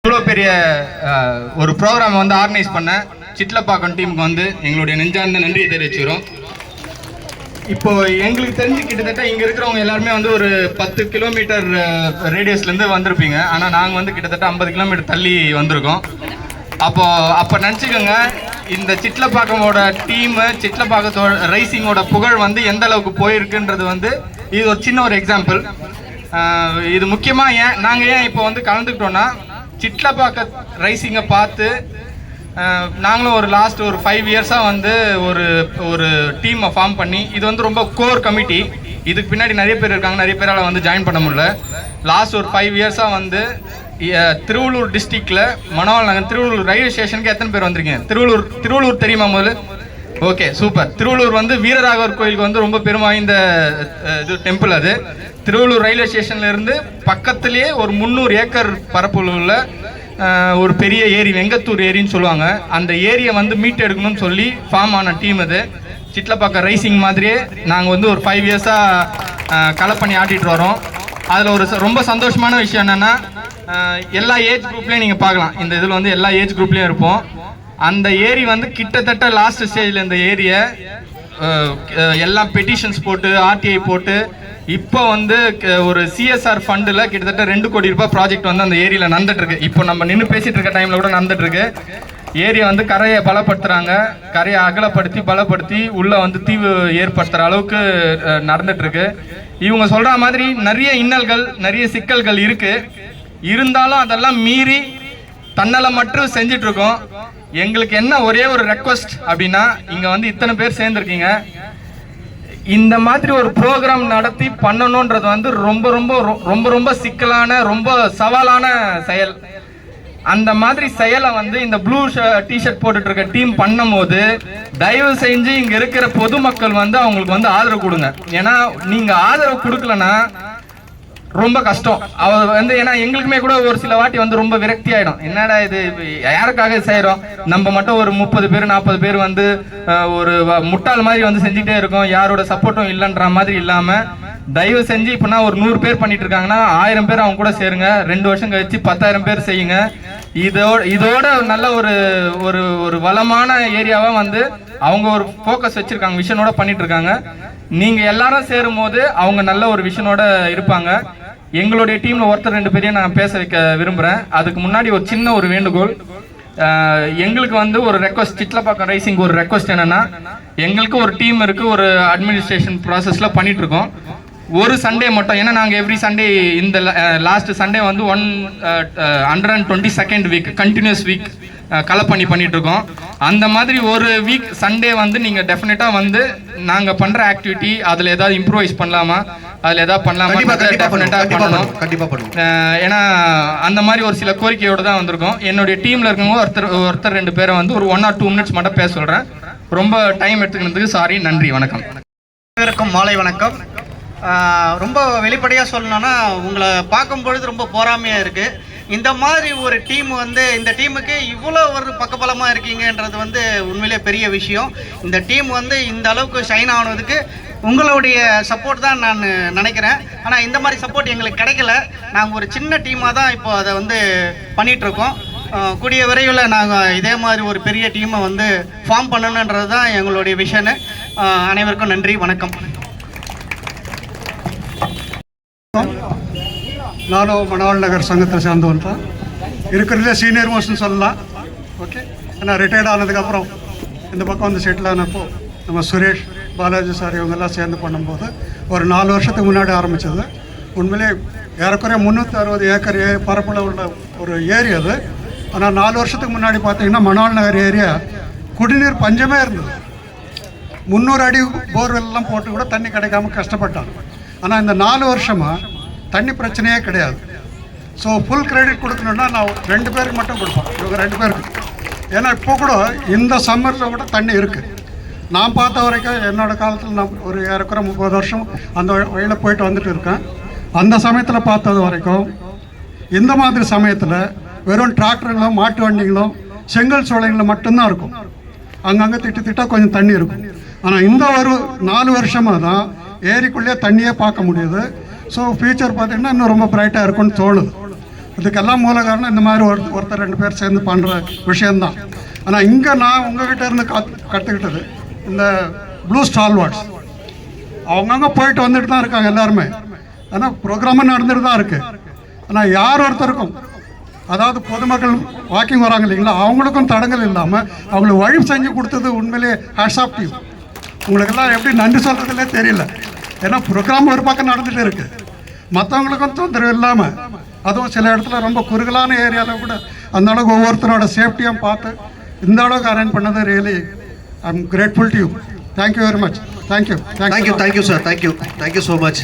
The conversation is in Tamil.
இவ்வளோ பெரிய ஒரு ப்ரோக்ராம் வந்து ஆர்கனைஸ் பண்ண சிட்லப்பாக்கம் டீமுக்கு வந்து எங்களுடைய நெஞ்சார்ந்த நன்றியை தெரிவிச்சுக்கிறோம். இப்போ எங்களுக்கு தெரிஞ்சு கிட்டத்தட்ட இங்கே இருக்கிறவங்க எல்லாருமே வந்து ஒரு 10 கிலோமீட்டர் ரேடியஸ்லேருந்து வந்திருப்பீங்க. ஆனால் நாங்கள் வந்து கிட்டத்தட்ட 50 கிலோமீட்டர் தள்ளி வந்திருக்கோம். அப்போ நினச்சிக்கோங்க, இந்த சிட்லப்பாக்கமோட டீமு சிட்லப்பாக்கத்தோட ரைசிங்கோட புகழ் வந்து எந்த அளவுக்கு போயிருக்குன்றது வந்து இது ஒரு சின்ன ஒரு எக்ஸாம்பிள். இது முக்கியமாக நாங்கள் ஏன் இப்போ வந்து கலந்துக்கிட்டோன்னா, சிட்லப்பாக்க ரைசிங்கை பார்த்து நாங்களும் ஒரு லாஸ்ட் ஒரு 5 இயர்ஸாக வந்து ஒரு டீமை ஃபார்ம் பண்ணி, இது வந்து ரொம்ப கோர் கமிட்டி. இதுக்கு பின்னாடி நிறைய பேர் இருக்காங்க, நிறைய பேரால் வந்து ஜாயின் பண்ண முடியல. லாஸ்ட் ஒரு 5 இயர்ஸாக வந்து திருவள்ளூர் டிஸ்ட்ரிக்டில் மணவாள் நகர் திருவள்ளூர் ரயில்வே ஸ்டேஷனுக்கு எத்தனை பேர் வந்துருக்கீங்க? திருவள்ளூர் தெரியுமா முதல்ல? Okay, super. திருவள்ளூர் வந்து வீரராகவர் கோயிலுக்கு வந்து ரொம்ப பெருமை வாய்ந்த இது டெம்பிள். அது திருவள்ளூர் ரயில்வே ஸ்டேஷன்லேருந்து பக்கத்துலேயே ஒரு 300 ஏக்கர் பரப்புள்ள ஒரு பெரிய ஏரி, வெங்கத்தூர் ஏரின்னு சொல்லுவாங்க. அந்த ஏரியை வந்து மீட் எடுக்கணும்னு சொல்லி ஃபார்ம் ஆன டீம் அது. சிட்லப்பாக்கம் ரைசிங் மாதிரியே நாங்கள் வந்து ஒரு 5 இயர்ஸாக கலை பண்ணி ஆட்டிகிட்டு வரோம். அதில் ஒரு ரொம்ப சந்தோஷமான விஷயம் என்னென்னா, எல்லா ஏஜ் குரூப்லேயும் நீங்கள் பார்க்கலாம். இந்த இதில் வந்து எல்லா ஏஜ் குரூப்லேயும் இருப்போம். அந்த ஏரி வந்து கிட்டத்தட்ட லாஸ்ட் ஸ்டேஜில் இந்த ஏரியை எல்லாம் பெட்டிஷன்ஸ் போட்டு ஆர்டிஐ போட்டு இப்போ வந்து ஒரு சிஎஸ்ஆர் ஃபண்டில் கிட்டத்தட்ட 2 கோடி ரூபாய் ப்ராஜெக்ட் வந்து அந்த ஏரியில் நடந்துட்டுருக்கு. இப்போ நம்ம நின்று பேசிகிட்டு இருக்க டைமில் கூட நடந்துட்டுருக்கு. ஏரியை வந்து கரையை பலப்படுத்துகிறாங்க, கரையை அகலப்படுத்தி பலப்படுத்தி உள்ளே வந்து தீவு ஏற்படுத்துகிற அளவுக்கு நடந்துட்டுருக்கு. இவங்க சொல்கிற மாதிரி நிறைய இன்னல்கள் நிறைய சிக்கல்கள் இருக்குது. இருந்தாலும் அதெல்லாம் மீறி தன்னலமற்று செஞ்சிட்ருக்கோம். எங்களுக்கு என்ன ஒரே ஒரு ரெக்வஸ்ட் அப்படின்னா, இங்கே வந்து இத்தனை பேர் சேர்ந்துருக்கீங்க, இந்த மாதிரி ஒரு ப்ரோக்ராம் நடத்தி பண்ணணுன்றது வந்து ரொம்ப ரொம்ப ரொம்ப ரொம்ப சிக்கலான ரொம்ப சவாலான செயல். அந்த மாதிரி செயலை வந்து இந்த ப்ளூ டிஷர்ட் போட்டுட்டு இருக்க டீம் பண்ணும் போது தயவு செஞ்சு இங்கே இருக்கிற பொதுமக்கள் வந்து அவங்களுக்கு வந்து ஆதரவு கொடுங்க. ஏன்னா நீங்கள் ஆதரவு கொடுக்கலன்னா ரொம்ப கஷ்டம். அவர் வந்து ஏன்னா எங்களுக்குமே கூட ஒரு சில வாட்டி வந்து ரொம்ப விரக்தி ஆகிடும். என்னடா இது, யாருக்காக செய்கிறோம், நம்ம மட்டும் ஒரு 30 பேர் 40 பேர் வந்து ஒரு முட்டாள் மாதிரி வந்து செஞ்சுட்டே இருக்கோம், யாரோட சப்போர்ட்டும் இல்லைன்ற மாதிரி இல்லாமல் தயவு செஞ்சு இப்போனா ஒரு 100 பேர் பண்ணிட்டு இருக்காங்கன்னா 1000 பேர் அவங்க கூட சேருங்க. 2 வருஷம் கழிச்சு 10,000 பேர் செய்யுங்க. இதோட நல்ல ஒரு வளமான ஏரியாவாக வந்து அவங்க ஒரு ஃபோக்கஸ் வச்சுருக்காங்க, விஷனோட பண்ணிட்டு இருக்காங்க. நீங்கள் எல்லாரும் சேரும் போது அவங்க நல்ல ஒரு விஷனோட இருப்பாங்க. எங்களுடைய டீமில் ஒருத்தர் 2 பேரையும் நான் பேச வைக்க விரும்புகிறேன். அதுக்கு முன்னாடி ஒரு சின்ன ஒரு வேண்டுகோள். எங்களுக்கு வந்து ஒரு ரெக்வஸ்ட், சிட்லப்பாக்கம் ரைசிங் ஒரு ரெக்வஸ்ட் என்னென்னா, எங்களுக்கு ஒரு டீம் இருக்குது, ஒரு அட்மினிஸ்ட்ரேஷன் ப்ராசஸில் பண்ணிகிட்ருக்கோம். ஒரு சண்டே மட்டும், ஏன்னா நாங்கள் எவ்ரி சண்டே இந்த லாஸ்ட் சண்டே வந்து 122nd வீக் கண்டினியூஸ் வீக் கலை பண்ணிட்டு இருக்கோம். அந்த மாதிரி ஒரு வீக் சண்டே வந்து நீங்கள் டெஃபினட்டாக வந்து நாங்கள் பண்ணுற ஆக்டிவிட்டி அதில் ஏதாவது இம்ப்ரூவைஸ் பண்ணலாமா, அதில் ஏதாவது பண்ணலாமா, டெஃபினட்டாக பண்ணணும், கண்டிப்பாக பண்ணணும். ஏன்னா அந்த மாதிரி ஒரு சில கோரிக்கையோடு தான் வந்திருக்கோம். என்னுடைய டீமில் இருக்கவங்க ஒருத்தர் 2 பேரை வந்து ஒரு 1 or 2 minutes மட்டும் பேச சொல்கிறேன். ரொம்ப டைம் எடுத்துக்கிறதுக்கு சாரி. நன்றி, வணக்கம். அனைவருக்கும் மாலை வணக்கம். ரொம்ப வெளிப்படையாக சொல்லணும்னா, உங்களை பார்க்கும் பொழுது ரொம்ப பொறாமையாக இருக்குது. இந்த மாதிரி ஒரு டீம் வந்து இந்த டீமுக்கு இவ்வளோ ஒரு பக்கபலமாக இருக்கீங்கன்றது வந்து உண்மையிலே பெரிய விஷயம். இந்த டீம் வந்து இந்த அளவுக்கு ஷைன் ஆனதுக்கு உங்களுடைய சப்போர்ட் தான் நான் நினைக்கிறேன். ஆனால் இந்த மாதிரி சப்போர்ட் எங்களுக்கு கிடைக்கல. நாங்கள் ஒரு சின்ன டீமாக தான் இப்போ அதை வந்து பண்ணிகிட்ருக்கோம். கூடிய விரைவில் நாங்கள் இதே மாதிரி ஒரு பெரிய டீமை வந்து ஃபார்ம் பண்ணணுன்றது தான் எங்களுடைய விஷனு. அனைவருக்கும் நன்றி, வணக்கம். நானும் மணவாள் நகர் சங்கத்தை சேர்ந்தவன் தான். இருக்கிறதுலே சீனியர் மோஸ்ட்னு சொல்லலாம். ஓகே, ஏன்னா ரிட்டையர்ட் ஆனதுக்கப்புறம் இந்த பக்கம் வந்து செட்டில் ஆனப்போ நம்ம சுரேஷ், பாலாஜி சார் இவங்கெல்லாம் சேர்ந்து பண்ணும்போது ஒரு 4 வருஷத்துக்கு முன்னாடி ஆரம்பித்தது. உண்மையிலே ஏறக்குறைய 360 ஏக்கர் பரப்பில் உள்ள ஒரு ஏரியா அது. ஆனால் 4 வருஷத்துக்கு முன்னாடி பார்த்தீங்கன்னா மணவாள் நகர் ஏரியா குடிநீர் பஞ்சமே இருந்தது. 300 அடி போர்வெல்லாம் போட்டு கூட தண்ணி கிடைக்காம கஷ்டப்பட்டாங்க. ஆனால் இந்த 4 வருஷமாக தண்ணி பிரச்சனையே கிடையாது. ஸோ ஃபுல் கிரெடிட் கொடுக்கணுன்னா நான் 2 பேருக்கு மட்டும் கொடுப்பேன், இவங்க 2 பேருக்கு. ஏன்னா இப்போ கூட இந்த சம்மரில் கூட தண்ணி இருக்குது. நான் பார்த்த வரைக்கும் என்னோடய காலத்தில் நான் ஒரு ஏறக்குறை 30 வருஷம் அந்த வழியில் போயிட்டு வந்துட்டு இருக்கேன். அந்த சமயத்தில் பார்த்தது வரைக்கும் இந்த மாதிரி சமயத்தில் வெறும் டிராக்டர்களும் மாட்டு வண்டிகளும் செங்கல் சோலைகளும் மட்டும்தான் இருக்கும். அங்கங்கே திட்டாக கொஞ்சம் தண்ணி இருக்கும். ஆனால் இந்த ஒரு 4 வருஷமாக தான் ஏரிக்குள்ளேயே தண்ணியே பார்க்க முடியுது. ஸோ ஃபியூச்சர் பார்த்திங்கன்னா இன்னும் ரொம்ப பிரைட்டாக இருக்கும்னு தோணுது. இதுக்கெல்லாம் மூல காரணம் இந்த மாதிரி ஒருத்தர் 2 பேர் சேர்ந்து பண்ணுற விஷயந்தான். ஆனால் இங்கே நான் உங்ககிட்ட இருந்து கற்றுக்கிட்டது இந்த ப்ளூ ஸ்டால்வார்ட்ஸ். அவங்கவுங்க போயிட்டு வந்துட்டு தான் இருக்காங்க எல்லாருமே. ஆனால் ப்ரோக்ராமும் நடந்துட்டு தான் இருக்குது. ஆனால் யார் ஒருத்தருக்கும், அதாவது பொதுமக்கள் வாக்கிங் வராங்க இல்லைங்களா, அவங்களுக்கும் தடங்கள் இல்லாமல் அவங்களுக்கு வழி செஞ்சு கொடுத்தது உண்மையிலேயே ஹேட்ஸ் ஆஃப் டு யூ. உங்களுக்கெல்லாம் எப்படி நன்றி சொல்கிறதுலே தெரியல. ஏன்னா ப்ரோக்ராம் ஒரு பக்கம் நடந்துகிட்டு இருக்குது, மற்றவங்களுக்கும் தொந்தரவு இல்லாமல், அதுவும் சில இடத்துல ரொம்ப குறுகலான ஏரியாவில் கூட அந்த அளவுக்கு ஒவ்வொருத்தரோட சேஃப்டியும் பார்த்து இந்த அளவுக்கு அரேஞ்ச் பண்ணது really I am grateful to you. Thank you very much. Thank you sir. Thank you so much.